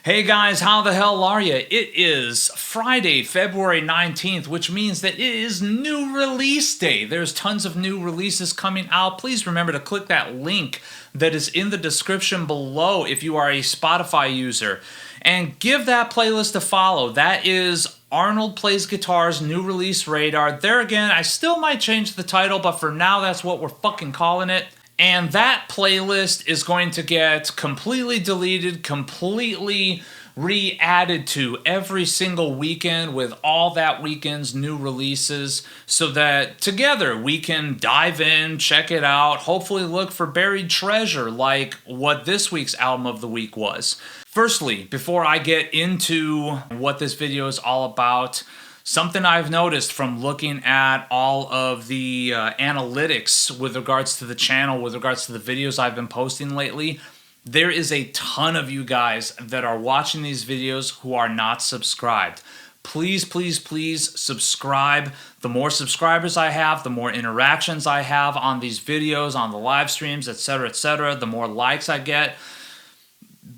Hey guys, how the hell are you? It is Friday, February 19th, which means that it is new release day. There's tons of new releases coming out. Please remember to click that link that is in the description below if you are a Spotify user. And give that playlist a follow. That is Arnold Plays Guitar's new release radar. There again, I still might change the title, but for now that's what we're fucking calling it. And that playlist is going to get completely deleted, completely re-added to every single weekend with all that weekend's new releases so that together we can dive in, check it out, hopefully look for buried treasure like what this week's album of the week was. Firstly, before I get into what this video is all about, something I've noticed from looking at all of the analytics with regards to the channel, with regards to the videos I've been posting lately, there is a ton of you guys that are watching these videos who are not subscribed. Please, please, please subscribe. The more subscribers I have, the more interactions I have on these videos, on the live streams, etc., the more likes I get,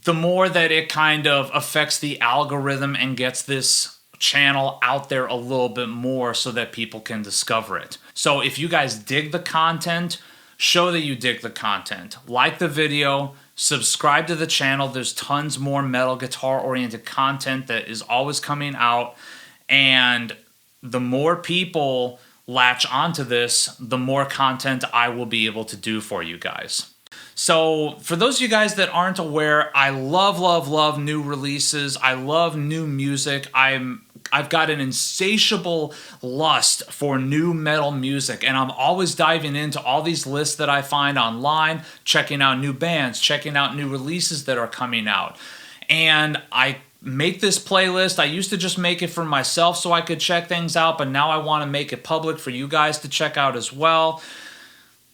the more that it kind of affects the algorithm and gets this channel out there a little bit more so that people can discover it. So if you guys dig the content, show that you dig the content. Like the video, subscribe to the channel. There's tons more metal guitar oriented content that is always coming out. And the more people latch onto this, the more content I will be able to do for you guys. So for those of you guys that aren't aware, I love new releases. I love new music. I've got an insatiable lust for new metal music, and I'm always diving into all these lists that I find online, checking out new bands, checking out new releases that are coming out. And I make this playlist. I used to just make it for myself so I could check things out, but now I want to make it public for you guys to check out as well.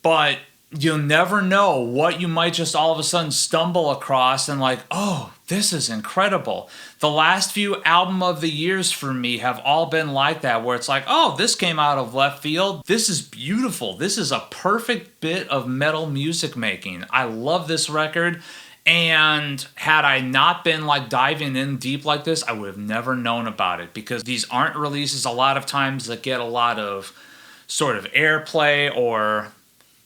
But you'll never know what you might just all of a sudden stumble across and like, oh, this is incredible. The last few album of the years for me have all been like that, where it's like, oh, this came out of left field. This is beautiful. This is a perfect bit of metal music making. I love this record. And had I not been like diving in deep like this, I would have never known about it, because these aren't releases a lot of times that get a lot of sort of airplay, or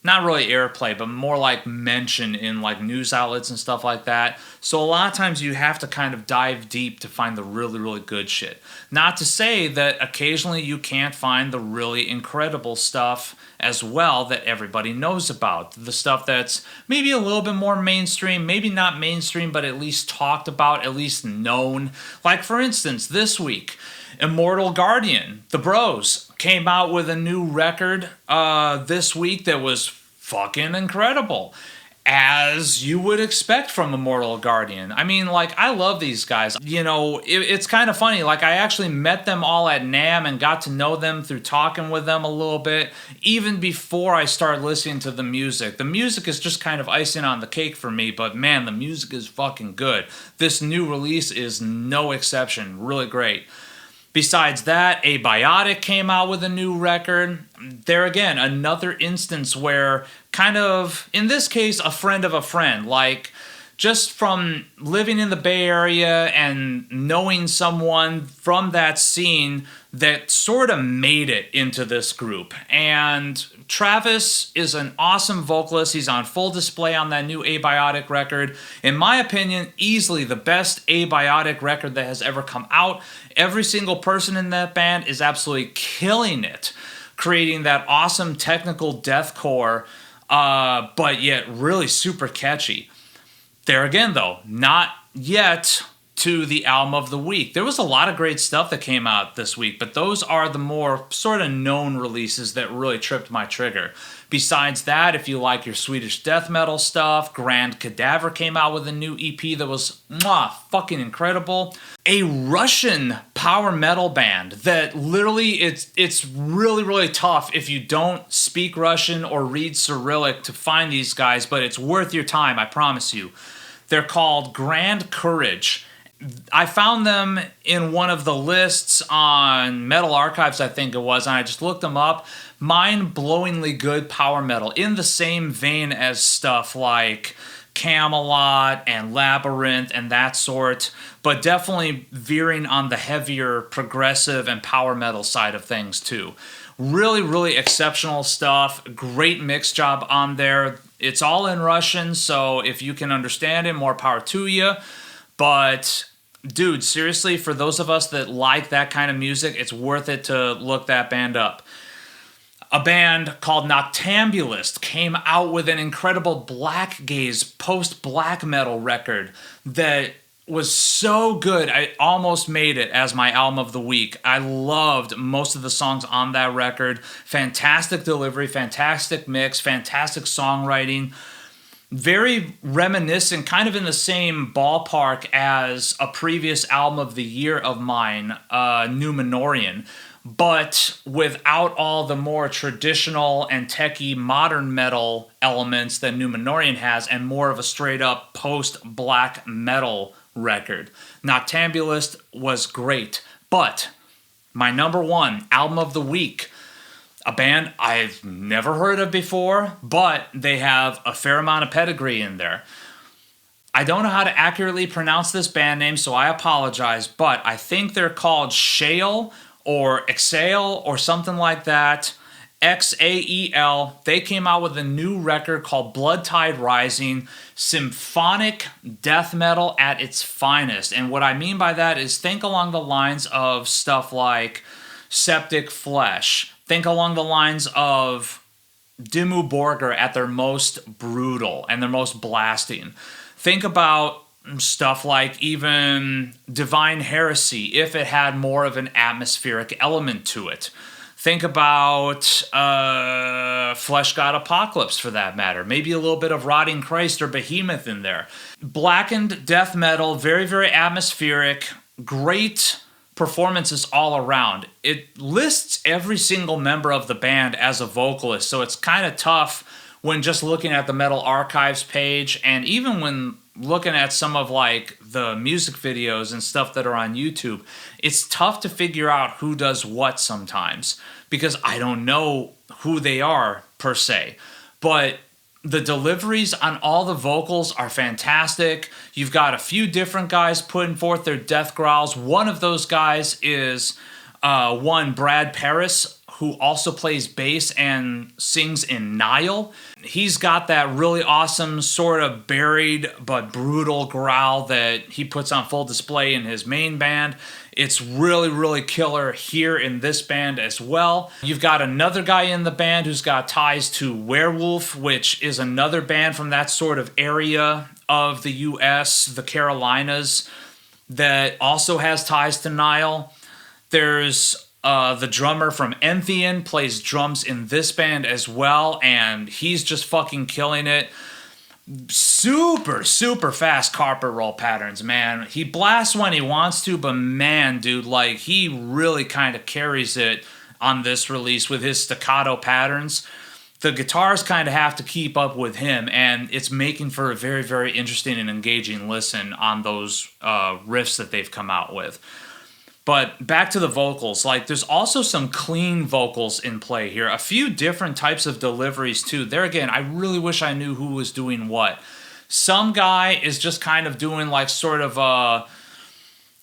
not really airplay, but more like mention in like news outlets and stuff like that. So a lot of times you have to kind of dive deep to find the really good shit. Not to say that occasionally you can't find the really incredible stuff as well that everybody knows about. The stuff that's maybe a little bit more mainstream, maybe not mainstream, but at least talked about, at least known. Like for instance, this week, Immortal Guardian, the Bros, came out with a new record this week that was fucking incredible, as you would expect from Immortal Guardian. I mean, like, I love these guys. You know, it's kind of funny. Like, I actually met them all at NAMM and got to know them through talking with them a little bit, even before I started listening to the music. The music is just kind of icing on the cake for me, but man, the music is fucking good. This new release is no exception. Really great. Besides that, Abiotic came out with a new record. There again, another instance where kind of, in this case, a friend of a friend. Like, just from living in the Bay Area and knowing someone from that scene that sort of made it into this group. And Travis is an awesome vocalist. He's on full display on that new Abiotic record. In my opinion, easily the best Abiotic record that has ever come out. Every single person in that band is absolutely killing it, creating that awesome technical deathcore, but yet really super catchy. There again, though, not yet to the album of the week. There was a lot of great stuff that came out this week, but those are the more sort of known releases that really tripped my trigger. Besides that, if you like your Swedish death metal stuff, Grand Cadaver came out with a new EP that was fucking incredible. A Russian power metal band that literally, it's really tough if you don't speak Russian or read Cyrillic to find these guys, but it's worth your time, I promise you. They're called Grand Courage. I found them in one of the lists on Metal Archives, I think it was, and I just looked them up. Mind-blowingly good power metal, in the same vein as stuff like Camelot and Labyrinth and that sort, but definitely veering on the heavier progressive and power metal side of things too. Really, really exceptional stuff. Great mix job on there. It's all in Russian, so if you can understand it, more power to you. But dude, seriously, for those of us that like that kind of music, it's worth it to look that band up. A band called Noctambulist came out with an incredible black gaze post-black metal record that was so good. I almost made it as my album of the week. I loved most of the songs on that record. Fantastic delivery, fantastic mix, fantastic songwriting. Very reminiscent, kind of in the same ballpark as a previous album of the year of mine, Numenorian, but without all the more traditional and techie modern metal elements that Numenorian has, and more of a straight up post-black metal record. Noctambulist was great, but my number one album of the week, a band I've never heard of before, but they have a fair amount of pedigree in there. I don't know how to accurately pronounce this band name, so I apologize, but I think they're called Xael or Xael or something like that. Xael. They came out with a new record called Bloodtide Rising, symphonic death metal at its finest. And what I mean by that is think along the lines of stuff like Septic Flesh. Think along the lines of Dimmu Borgir at their most brutal and their most blasting. Think about stuff like even Divine Heresy if it had more of an atmospheric element to it. Think about Flesh God Apocalypse for that matter. Maybe a little bit of Rotting Christ or Behemoth in there. Blackened death metal, very, very atmospheric, great performances all around. It lists every single member of the band as a vocalist, so it's kind of tough when just looking at the Metal Archives page, and even when looking at some of like the music videos and stuff that are on YouTube, it's tough to figure out who does what sometimes because I don't know who they are per se. But the deliveries on all the vocals are fantastic. You've got a few different guys putting forth their death growls. One of those guys is Brad Paris, who also plays bass and sings in Nile. He's got that really awesome sort of buried but brutal growl that he puts on full display in his main band. It's really, really killer here in this band as well. You've got another guy in the band who's got ties to VuulV, which is another band from that sort of area of the US, the Carolinas, that also has ties to Nile. There's the drummer from Enthean plays drums in this band as well, and he's just fucking killing it. Super, super fast carpet roll patterns, man. He blasts when he wants to, but man, dude, like, he really kind of carries it on this release with his staccato patterns. The guitars kind of have to keep up with him, and it's making for a very, very interesting and engaging listen on those riffs that they've come out with. But back to the vocals, like there's also some clean vocals in play here. A few different types of deliveries too. There again, I really wish I knew who was doing what. Some guy is just kind of doing like sort of a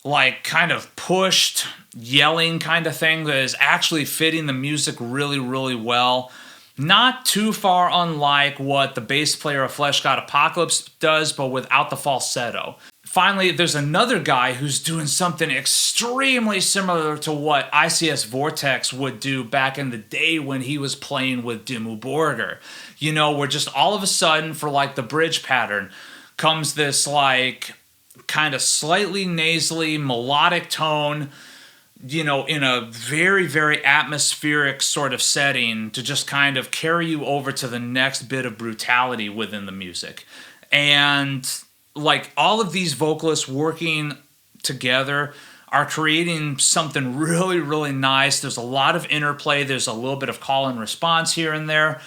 like kind of pushed yelling kind of thing that is actually fitting the music really, really well. Not too far unlike what the bass player of Flesh God Apocalypse does, but without the falsetto. Finally, there's another guy who's doing something extremely similar to what ICS Vortex would do back in the day when he was playing with Dimmu Borgir. You know, where just all of a sudden, for like the bridge pattern, comes this like kind of slightly nasally melodic tone, you know, in a very, very atmospheric sort of setting to just kind of carry you over to the next bit of brutality within the music. And like all of these vocalists working together are creating something really, really nice. There's a lot of interplay. There's a little bit of call and response here and there.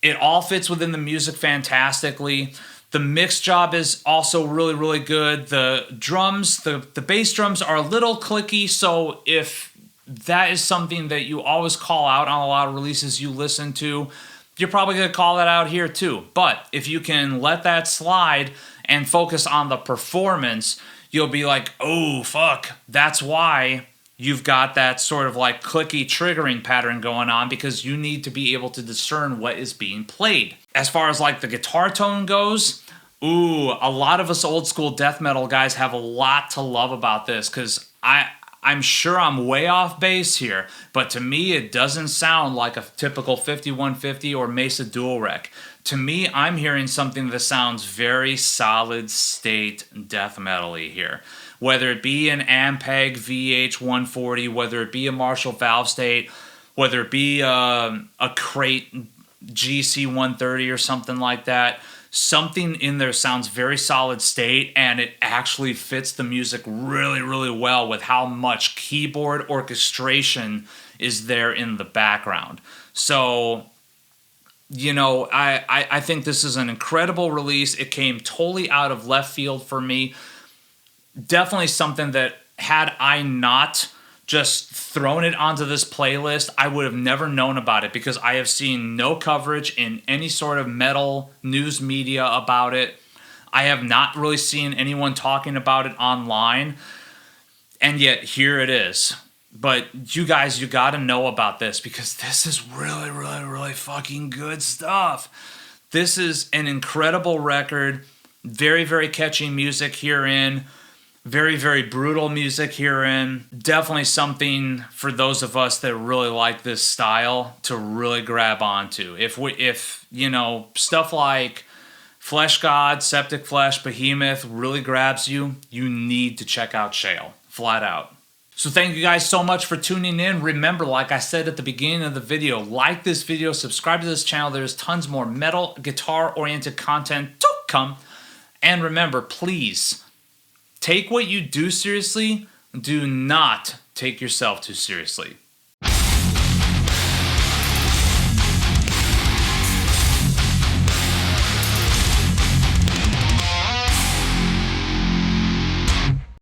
It all fits within the music fantastically. The mix job is also really, really good. The drums, the bass drums are a little clicky, so if that is something that you always call out on a lot of releases you listen to, you're probably going to call that out here too. But if you can let that slide and focus on the performance, you'll be like, oh, fuck, that's why you've got that sort of like clicky triggering pattern going on, because you need to be able to discern what is being played. As far as like the guitar tone goes, ooh, a lot of us old school death metal guys have a lot to love about this, because I'm sure I'm way off base here, but to me it doesn't sound like a typical 5150 or Mesa Dual Rec. To me, I'm hearing something that sounds very solid state death metal-y here. Whether it be an Ampeg VH140, whether it be a Marshall Valve State, whether it be a Crate GC130 or something like that, something in there sounds very solid state, and it actually fits the music really, really well with how much keyboard orchestration is there in the background. So, you know, I think this is an incredible release. It came totally out of left field for me. Definitely something that, had I not just thrown it onto this playlist, I would have never known about it, because I have seen no coverage in any sort of metal news media about it. I have not really seen anyone talking about it online, and yet here it is. But you guys, you got to know about this, because this is really, really, really fucking good stuff. This is an incredible record. Very, very catchy music herein. Very, very brutal music herein. Definitely something for those of us that really like this style to really grab onto. If you know, stuff like Flesh God, Septic Flesh, Behemoth really grabs you, you need to check out Xael. Flat out. So thank you guys so much for tuning in. Remember, like I said at the beginning of the video, like this video, subscribe to this channel. There's tons more metal, guitar-oriented content to come. And remember, please, take what you do seriously. Do not take yourself too seriously.